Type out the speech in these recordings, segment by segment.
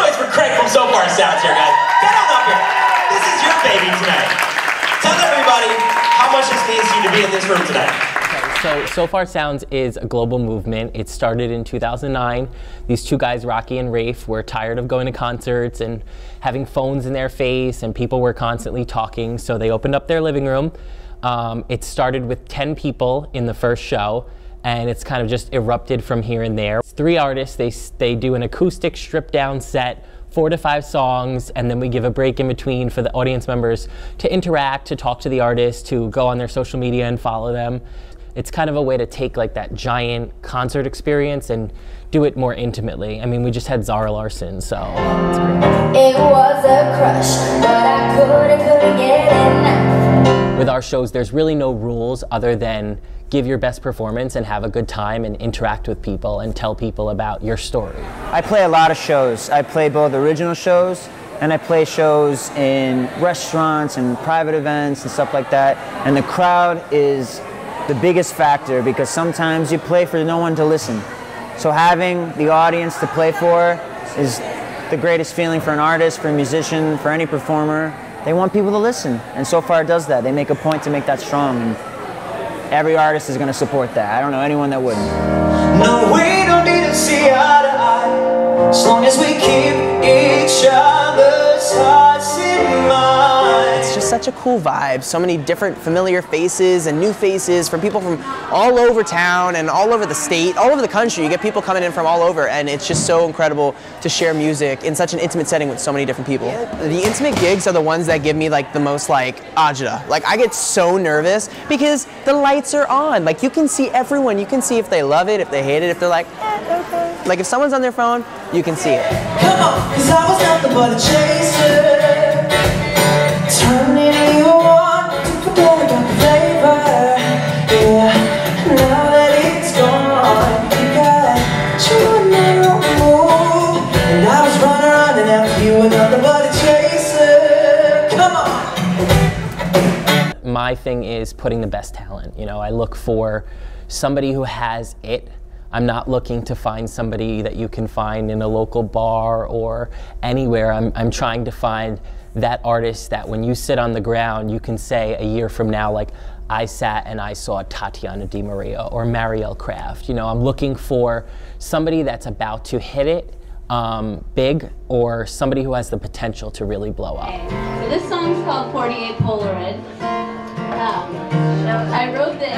noise for Craig from Sofar Sounds here, guys. Get on up here. This is your baby tonight. Tell everybody how much this means to you to be in this room tonight. So Sofar Sounds is a global movement. It started in 2009. These two guys, Rocky and Rafe, were tired of going to concerts and having phones in their face, and people were constantly talking, so they opened up their living room. It started with 10 people in the first show, and it's kind of just erupted from here and there. It's 3 artists. They do an acoustic stripped-down set, 4 to 5 songs, and then we give a break in between for the audience members to interact, to talk to the artists, to go on their social media and follow them. It's kind of a way to take like that giant concert experience and do it more intimately. I mean, we just had Zara Larsson, so it's great. It was a crush, but I couldn't get enough. With our shows, there's really no rules other than give your best performance and have a good time and interact with people and tell people about your story. I play a lot of shows. I play both original shows and I play shows in restaurants and private events and stuff like that. And the crowd is the biggest factor because sometimes you play for no one to listen. So having the audience to play for is the greatest feeling for an artist, for a musician, for any performer. They want people to listen, and Sofar it does that. They make a point to make that strong, and every artist is going to support that. I don't know anyone that wouldn't. No, we don't need to see eye to eye, as long as we keep each other's hearts in mind. It's just such a cool vibe. So many different familiar faces and new faces from people from all over town and all over the state, all over the country. You get people coming in from all over, and it's just so incredible to share music in such an intimate setting with so many different people. The intimate gigs are the ones that give me like the most like agita. Like I get so nervous because the lights are on. Like you can see everyone. You can see if they love it, if they hate it, if they're like, okay. Like if someone's on their phone, you can see it. Come on, 'cause I was nothing but a chaser. Turning you on to forget about the flavor. Yeah, now that it's gone, you got you on your own move. And I was running after you, nothing but a chaser. Come on. My thing is putting the best talent. You know, I look for somebody who has it. I'm not looking to find somebody that you can find in a local bar or anywhere. I'm trying to find that artist that when you sit on the ground, you can say a year from now, like, I sat and I saw Tatiana Di Maria or Marielle Craft. You know, I'm looking for somebody that's about to hit it big, or somebody who has the potential to really blow up. So this song's called 48 Polaroid. I wrote this.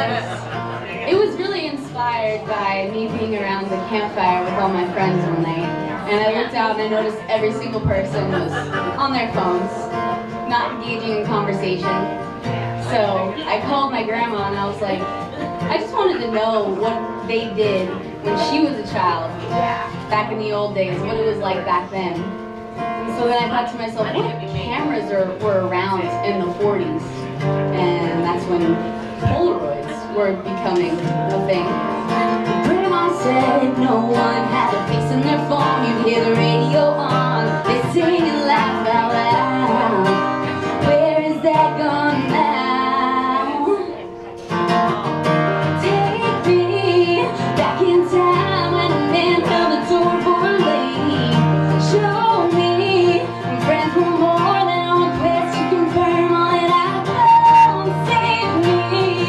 It was really inspired by me being around the campfire with all my friends one night. And I looked out and I noticed every single person was on their phones, not engaging in conversation. So I called my grandma and I was like, I just wanted to know what they did when she was a child, back in the old days, what it was like back then. And so then I thought to myself, what cameras were around in the 40s? And that's when Polaroids were becoming a thing. Grandma said no one had a face in their phone. You'd hear the radio on, they sing and laugh out loud. Where is that gone now? Take me back in time when a man held the door for a lady. Show me when friends were more than a request to confirm all that I've known. Save me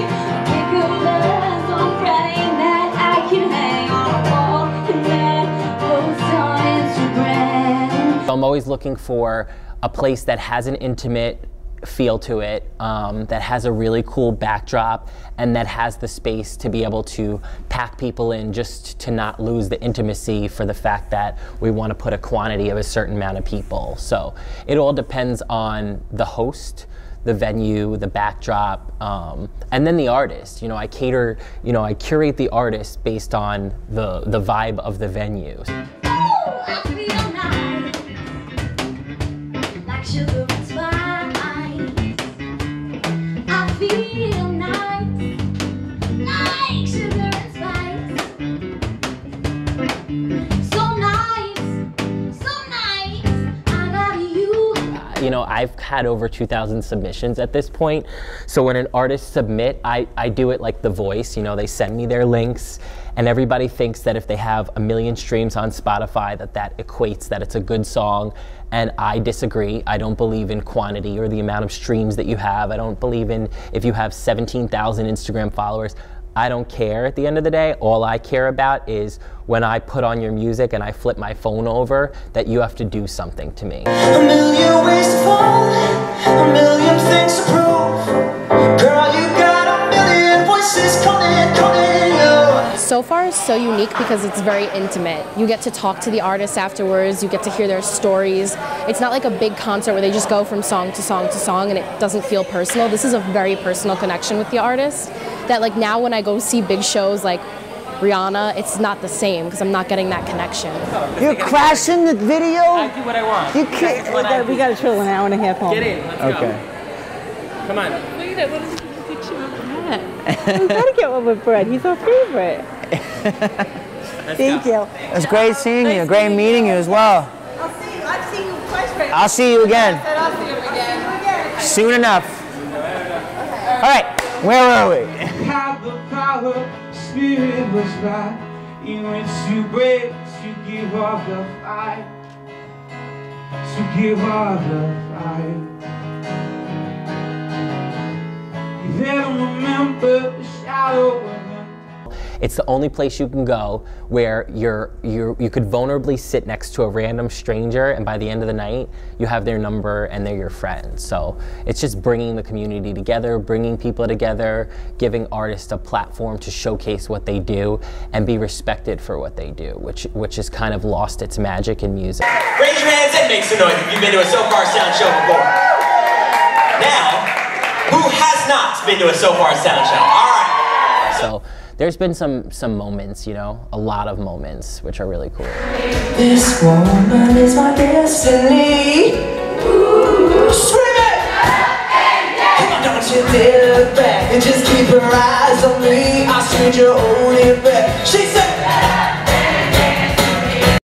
a pick of us on Friday night. I can hang on a wall and then post on Instagram. I'm always looking for a place that has an intimate feel to it, that has a really cool backdrop, and that has the space to be able to pack people in, just to not lose the intimacy for the fact that we want to put a quantity of a certain amount of people. So it all depends on the host, the venue, the backdrop, and then the artist. You know, I cater, you know, I curate the artist based on the vibe of the venue. I feel nice, like sugar and spice. I feel nice, like sugar and spice. So nice, I got you. You know, I've had over 2,000 submissions at this point. So when an artist submit, I do it like The Voice. You know, they send me their links And everybody thinks that if they have 1 million streams on Spotify, that equates that it's a good song. And I disagree. I don't believe in quantity or the amount of streams that you have. I don't believe in if you have 17,000 Instagram followers. I don't care at the end of the day. All I care about is when I put on your music and I flip my phone over, that you have to do something to me. A million ways to fall, a million things to prove. Girl, you got a million voices calling. Sofar is so unique because it's very intimate. You get to talk to the artists afterwards, you get to hear their stories. It's not like a big concert where they just go from song to song to song and it doesn't feel personal. This is a very personal connection with the artist that like now when I go see big shows like Rihanna, it's not the same because I'm not getting that connection. You're crashing the video? I do what I want. You can't. We got to chill an hour and a half home. Get in. Let's go. Come on. Wait, what is the picture of Brett? We got to get one with Brett. He's our favorite. Thank you. It was great seeing you. Great meeting you as well. I've seen you twice. I'll see you again. I'll see you again. Soon enough. All right, where were we? Have the power, spirit was right. You went to break, to give up the fight. To give up the fight. You don't remember the shadow of them. It's the only place you can go where you could vulnerably sit next to a random stranger, and by the end of the night, you have their number and they're your friends. So it's just bringing the community together, bringing people together, giving artists a platform to showcase what they do and be respected for what they do, which has kind of lost its magic in music. Raise your hands and make some noise if you've been to a Sofar Sound show before. Now, who has not been to a Sofar Sound show? All right. So there's been some moments, you know, a lot of moments, which are really cool. This woman is my destiny. Ooh, scream it! Come on, don't you dare look back and just keep her eyes on me. I'll stranger only back. She's